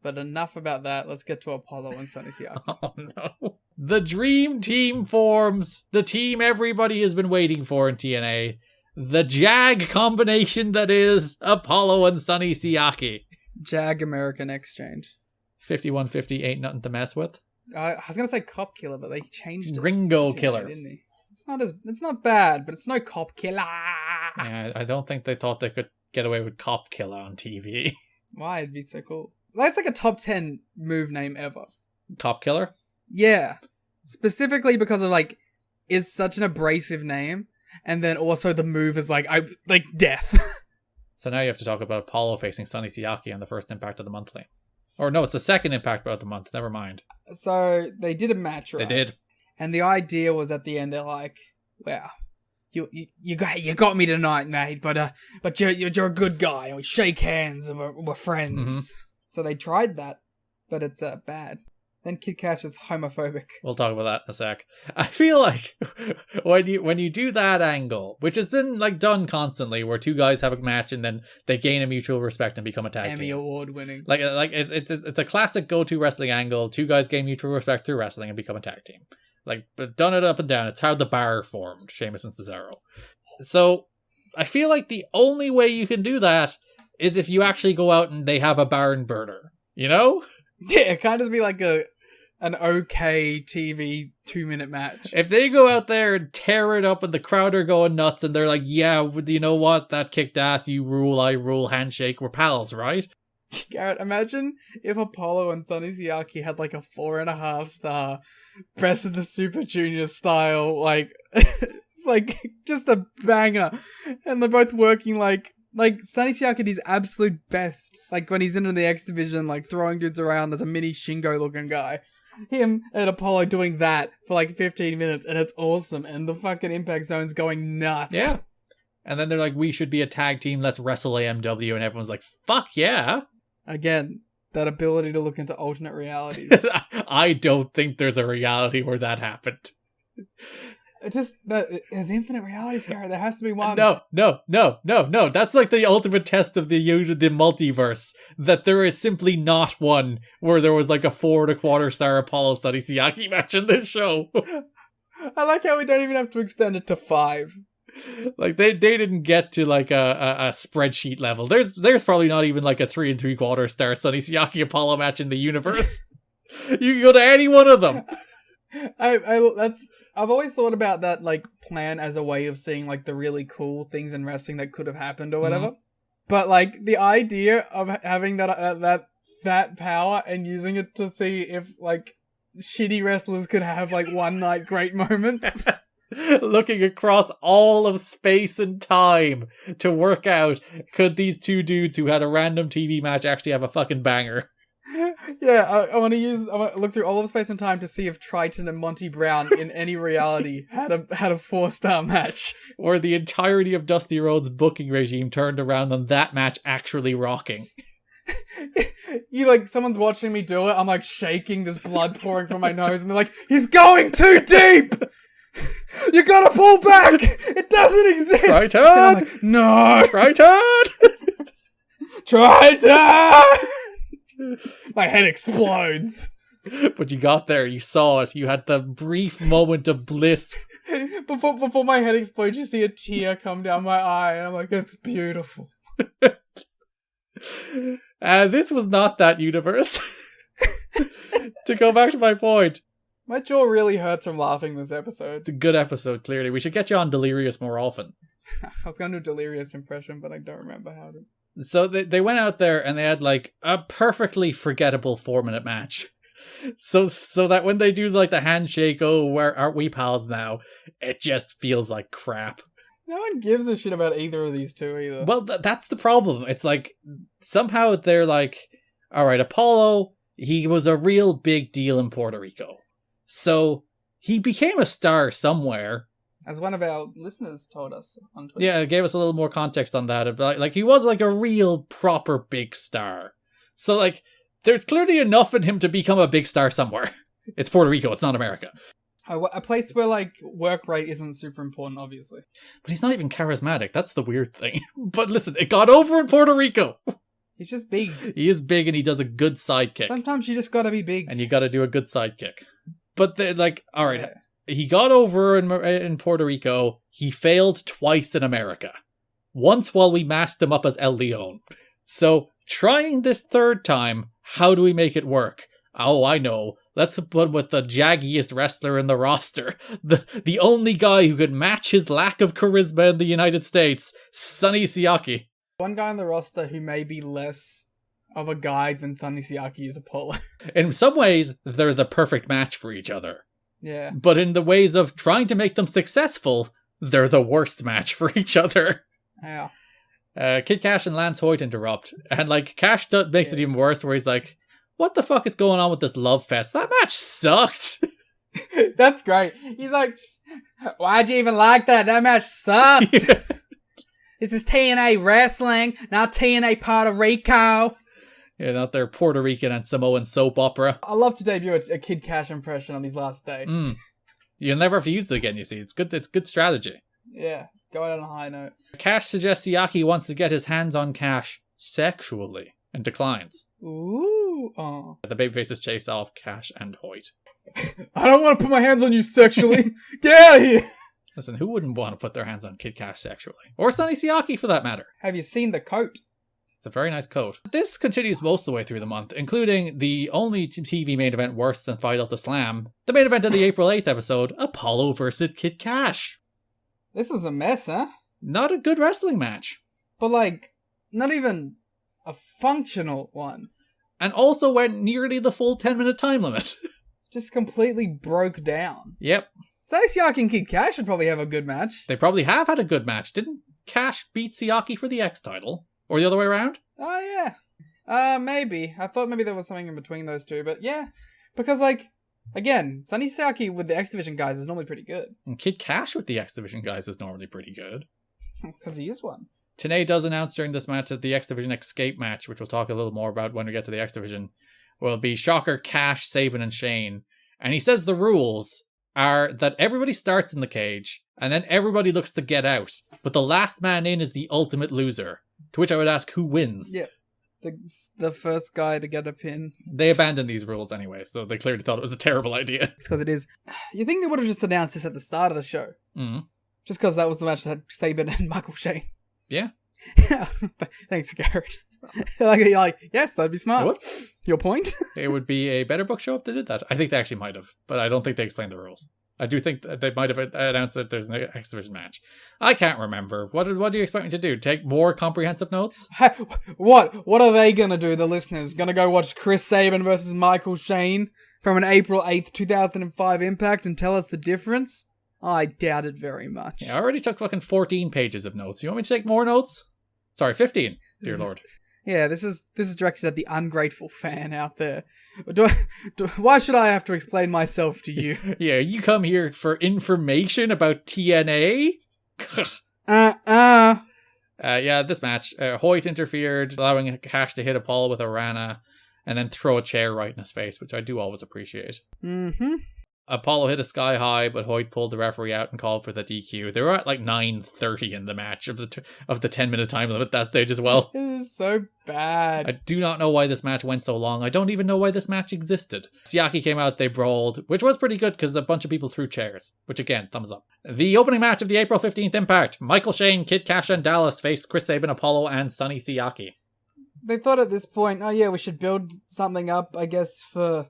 But enough about that. Let's get to Apollo and Sonny Siaki. Oh no. The dream team forms. The team everybody has been waiting for in TNA. The JAG combination that is Apollo and Sonny Siaki. JAG American Exchange. 5150 ain't nothing to mess with. I was going to say Cop Killer, but they changed it. Gringo TNA, Killer. Didn't they? It's not bad, but it's no Cop Killer. Yeah, I don't think they thought they could get away with Cop Killer on TV. Why? It'd be so cool. That's like a top 10 move name ever. Cop Killer? Yeah. Specifically because of like, it's such an abrasive name. And then also the move is like death. So now you have to talk about Apollo facing Sonny Siaki on the first Impact of the Monthly. Or no, it's the second Impact of the month. Never mind. So they did a match, right? They did. And the idea was at the end, they're like, "Wow, you got me tonight, mate. But you're a good guy, and we shake hands, and we're friends." Mm-hmm. So they tried that, but it's bad. Then Kid Cash is homophobic. We'll talk about that in a sec. I feel like when you do that angle, which has been like done constantly, where two guys have a match and then they gain a mutual respect and become a tag Emmy team. Award winning. Like it's a classic go-to wrestling angle. Two guys gain mutual respect through wrestling and become a tag team. Like, but done it up and down. It's how the bar formed, Sheamus and Cesaro. So I feel like the only way you can do that is if you actually go out and they have a barn burner. You know? Yeah, it can't just be like an okay TV 2-minute match. If they go out there and tear it up and the crowd are going nuts and they're like, yeah, you know what? That kicked ass. You rule, I rule, handshake. We're pals, right? Garrett, imagine if Apollo and Sonny Siaki had like a 4.5 star Best of the Super Junior style, like just a banger. And they're both working like Sonny Siaki did his absolute best. Like when he's in the X Division, like throwing dudes around as a mini Shingo looking guy. Him and Apollo doing that for like 15 minutes and it's awesome. And the fucking Impact Zone's going nuts. Yeah. And then they're like, we should be a tag team. Let's wrestle AMW. And everyone's like, fuck yeah. Again, that ability to look into alternate realities. I don't think there's a reality where that happened. There's infinite realities here. There has to be one. No. That's like the ultimate test of the multiverse. That there is simply not one where there was like a 4.25 star Apollo Sonny Siaki match in this show. I like how we don't even have to extend it to 5. Like they didn't get to like a spreadsheet level. There's probably not even like a 3.75 star Sonny Siaki Apollo match in the universe. You can go to any one of them. I've always thought about that like plan as a way of seeing like the really cool things in wrestling that could have happened or whatever. Mm-hmm. But like the idea of having that power and using it to see if like shitty wrestlers could have like one night great moments. Looking across all of space and time to work out, could these two dudes who had a random TV match actually have a fucking banger? Yeah, I want to look through all of space and time to see if Triton and Monty Brown in any reality had a 4-star match. Or the entirety of Dusty Rhodes' booking regime turned around on that match actually rocking. You like, someone's watching me do it, I'm like shaking, there's blood pouring from my nose, and they're like, he's going too deep! You gotta pull back! It doesn't exist! Triton! I'm like, no! Triton! Triton! My head explodes. But you got there, you saw it, you had the brief moment of bliss. Before my head explodes, you see a tear come down my eye, and I'm like, that's beautiful. This was not that universe. To go back to my point. My jaw really hurts from laughing this episode. It's a good episode, clearly. We should get you on Delirious more often. I was going to do a Delirious impression, but I don't remember how to. So they went out there and they had like a perfectly forgettable 4-minute match. So that when they do like the handshake, oh, where aren't we pals now? It just feels like crap. No one gives a shit about either of these two either. Well, that's the problem. It's like somehow they're like, all right, Apollo, he was a real big deal in Puerto Rico. So he became a star somewhere. As one of our listeners told us on Twitter. Yeah, it gave us a little more context on that. Like he was like a real proper big star. So like there's clearly enough in him to become a big star somewhere. It's Puerto Rico, it's not America. A place where like work rate isn't super important, obviously. But he's not even charismatic. That's the weird thing. But listen, it got over in Puerto Rico. He's just big. He is big and he does a good sidekick. Sometimes you just gotta be big. And you gotta do a good sidekick. But, alright, he got over in Puerto Rico. He failed twice in America. Once while we masked him up as El Leon. So, trying this third time, how do we make it work? Oh, I know. Let's put him with the jaggiest wrestler in the roster. The only guy who could match his lack of charisma in the United States, Sonny Siaki. One guy on the roster who may be less of a guy than Sonny Siaki is Apollo. In some ways, they're the perfect match for each other. Yeah. But in the ways of trying to make them successful, they're the worst match for each other. Yeah. Kid Cash and Lance Hoyt interrupt. And, Cash makes it even worse, where he's like, what the fuck is going on with this love fest? That match sucked. That's great. He's like, why'd you even like that? That match sucked. Yeah. This is TNA wrestling, not TNA Puerto Rico. Yeah, not their Puerto Rican and Samoan soap opera. I love to debut a Kid Cash impression on his last day. You'll never have to use it again, you see. It's good strategy. Yeah, go out on a high note. Cash suggests Siaki wants to get his hands on Cash sexually and declines. Ooh. Oh. The babyfaces chase off Cash and Hoyt. I don't want to put my hands on you sexually. Get out of here. Listen, who wouldn't want to put their hands on Kid Cash sexually? Or Sonny Siaki, for that matter. Have you seen the coat? It's a very nice coat. This continues most of the way through the month, including the only TV main event worse than Fight Out the Slam. The main event of the April 8th episode, Apollo versus Kid Cash. This was a mess, huh? Not a good wrestling match. But, not even a functional one. And also went nearly the full 10-minute time limit. Just completely broke down. Yep. Sonny Siaki and Kid Cash should probably have a good match. They probably have had a good match. Didn't Cash beat Siaki for the X title? Or the other way around? Oh, yeah. Maybe. I thought maybe there was something in between those two, but yeah. Because, again, Sonny Siaki with the X Division guys is normally pretty good. And Kid Cash with the X Division guys is normally pretty good. Because he is one. TNA does announce during this match that the X Division Escape match, which we'll talk a little more about when we get to the X Division, will be Shocker, Cash, Sabin, and Shane. And he says the rules are that everybody starts in the cage, and then everybody looks to get out. But the last man in is the ultimate loser. To which I would ask, who wins? Yeah. The first guy to get a pin. They abandoned these rules anyway, so they clearly thought it was a terrible idea. It's because it is. You think they would have just announced this at the start of the show? Mm-hmm. Just because that was the match that had Sabin and Michael Shane. Yeah. Thanks, Garrett. You're like, yes, that'd be smart. What? Your point? It would be a better book show if they did that. I think they actually might have, but I don't think they explained the rules. I do think that they might have announced that there's an X Division match. I can't remember. What do you expect me to do? Take more comprehensive notes? What are they gonna do, the listeners? Gonna go watch Chris Sabin versus Michael Shane from an April 8th, 2005 Impact and tell us the difference? I doubt it very much. Yeah, I already took fucking 14 pages of notes. You want me to take more notes? Sorry, 15, dear lord. Yeah, this is directed at the ungrateful fan out there. Why should I have to explain myself to you? Yeah, you come here for information about TNA? Yeah, this match. Hoyt interfered, allowing Cash to hit Apollo with a Rana, and then throw a chair right in his face, which I do always appreciate. Mm-hmm. Apollo hit a sky high, but Hoyt pulled the referee out and called for the DQ. They were at 9:30 in the match of the 10-minute time limit at that stage as well. This is so bad. I do not know why this match went so long. I don't even know why this match existed. Siaki came out, they brawled, which was pretty good because a bunch of people threw chairs, which again, thumbs up. The opening match of the April 15th Impact. Michael Shane, Kid Cash, and Dallas faced Chris Sabin, Apollo, and Sonny Siaki. They thought at this point, oh yeah, we should build something up, I guess, for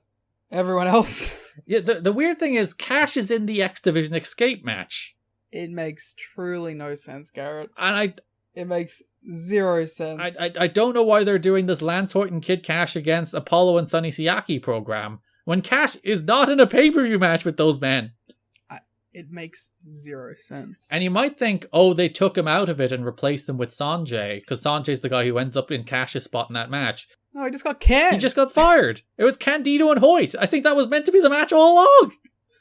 everyone else. Yeah, the weird thing is Cash is in the X Division Escape match. It makes truly no sense, Garrett. And it makes zero sense. I don't know why they're doing this Lance Hoyt and Kid Cash against Apollo and Sonny Siaki program when Cash is not in a pay-per-view match with those men. It makes zero sense. And you might think, oh, they took him out of it and replaced him with Sanjay, because Sanjay's the guy who ends up in Cash's spot in that match. No, he just got canned. He just got fired. It was Candido and Hoyt. I think that was meant to be the match all along.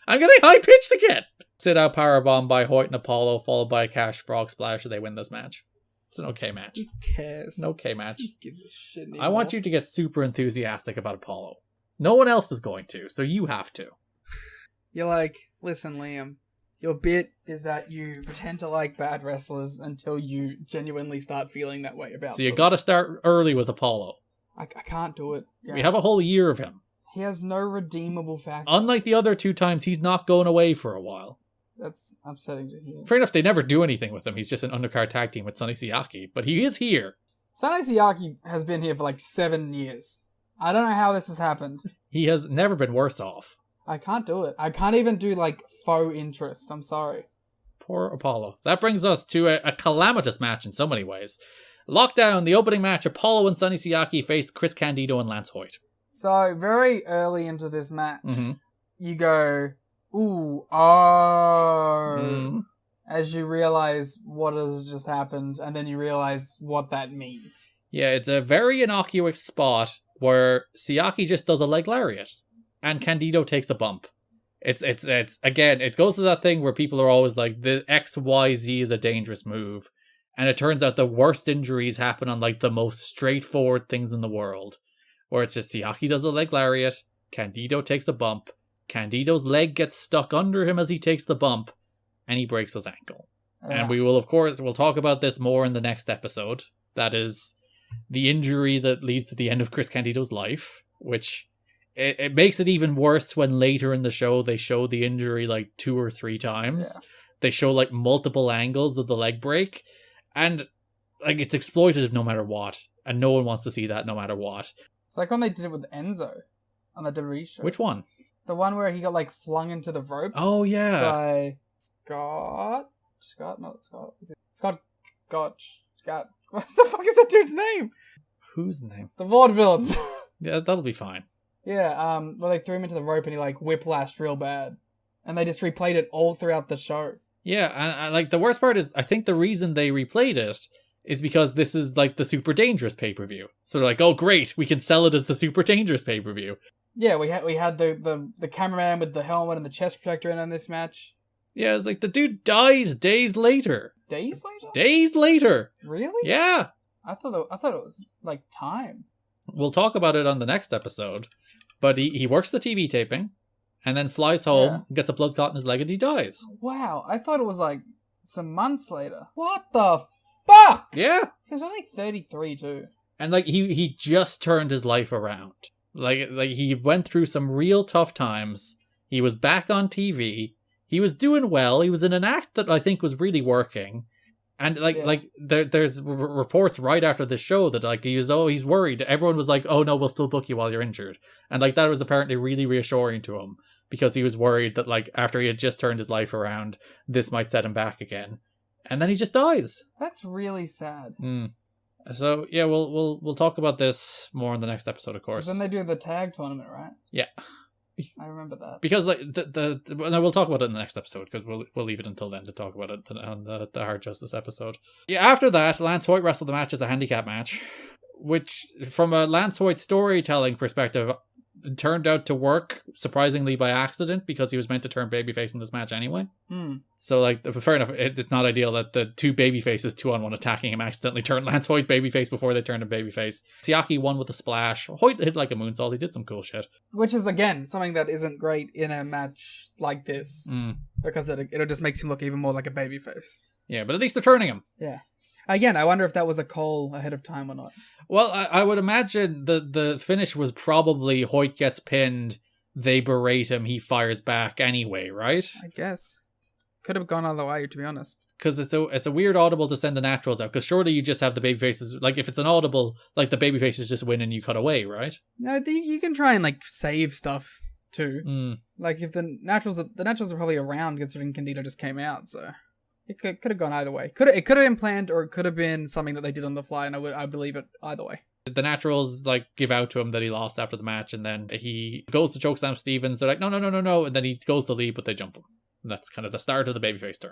I'm getting high-pitched again. Sit out powerbomb by Hoyt and Apollo, followed by a Cash frog splash. They win this match. It's an okay match. Who cares? An okay match. Who gives a shit anymore? I want you to get super enthusiastic about No one else is going to, so you have to. You're like, listen, Liam. Your bit is that you pretend to like bad wrestlers until you genuinely start feeling that way about So you them. gotta start early with Apollo. I can't do it. Yeah. We have a whole year of him. He has no redeemable factor. Unlike the other 2 times, he's not going away for a while. That's upsetting to hear. Fair enough, they never do anything with him. He's just an undercard tag team with Sonny Siaki, but he is here. Sonny Siaki has been here for like 7 years. I don't know how this has happened. He has never been worse off. I can't do it. I can't even do like faux interest. I'm sorry. Poor Apollo. That brings us to a calamitous match in so many ways. Lockdown, the opening match, Apollo and Sonny Siaki faced Chris Candido and Lance Hoyt. So, very early into this match, you go, ooh, as you realize what has just happened, and then you realize what that means. Yeah, it's a very innocuous spot where Siaki just does a leg lariat, and Candido takes a bump. It's again, it goes to that thing where people are always like, the XYZ is a dangerous move. And it turns out the worst injuries happen on like the most straightforward things in the world. Where it's just Siaki does a leg lariat, Candido takes a bump, Candido's leg gets stuck under him as he takes the bump, and he breaks his ankle. And we will, of course, we'll talk about this more in the next episode. That is the injury that leads to the end of Chris Candido's life, which it makes it even worse when later in the show they show the injury like 2 or 3 times. Yeah. They show like multiple angles of the leg break, and like it's exploitative no matter what, and no one wants to see that no matter what. It's like when they did it with Enzo on the WWE show. Which one? The one where he got like flung into the ropes. Oh yeah. By Scott. Is it Scott Gotch? Scott. What the fuck is that dude's name? Whose name? The Vaudevillains. Yeah, that'll be fine. Yeah, well they threw him into the rope and he like whiplashed real bad. And they just replayed it all throughout the show. Yeah, and like the worst part is I think the reason they replayed it is because this is like the Super Dangerous pay-per-view. So they're like, oh great, we can sell it as the Super Dangerous pay-per-view. Yeah, we had the cameraman with the helmet and the chest protector in on this match. Yeah, it's like the dude dies days later. Days later? Days later. Really? Yeah. I thought it was like time. We'll talk about it on the next episode. But he works the TV taping and then flies home, gets a blood clot in his leg, and he dies. Wow, I thought it was like some months later. What the fuck? Yeah. He was only 33 too. And like he just turned his life around. Like he went through some real tough times. He was back on TV. He was doing well. He was in an act that I think was really working. And there's reports right after the show that like he's worried. Everyone was like, "Oh no, we'll still book you while you're injured," and like that was apparently really reassuring to him because he was worried that like after he had just turned his life around, this might set him back again, and then he just dies. That's really sad. So yeah, we'll talk about this more in the next episode, of course. Then they do the tag tournament, right? Yeah. I remember that. Because like we'll talk about it in the next episode because we'll leave it until then to talk about it on the Hard Justice episode. Yeah, after that, Lance Hoyt wrestled the match as a handicap match, which from a Lance Hoyt storytelling perspective turned out to work surprisingly by accident because he was meant to turn babyface in this match anyway. So like fair enough, it's not ideal that the 2 babyfaces 2-on-1 attacking him accidentally turned Lance Hoyt babyface before they turned him babyface. Siaki won with a splash. Hoyt hit like a moonsault. He did some cool shit, which is again something that isn't great in a match like this because it just makes him look even more like a babyface. Yeah, but at least they're turning him. Yeah. Again, I wonder if that was a call ahead of time or not. Well, I would imagine the finish was probably Hoyt gets pinned, they berate him, he fires back anyway, right? I guess. Could have gone either way, to be honest. Because it's a weird audible to send the naturals out, because surely you just have the babyfaces, like if it's an audible, like the babyfaces just win and you cut away, right? No, you can try and like save stuff too. Like if the naturals are probably around considering Candido just came out, so... It could have gone either way. It could have been planned, or it could have been something that they did on the fly, and I believe it either way. The naturals like give out to him that he lost after the match, and then he goes to chokeslam Stevens. They're like, no, and then he goes to leave, but they jump him. And that's kind of the start of the babyface turn.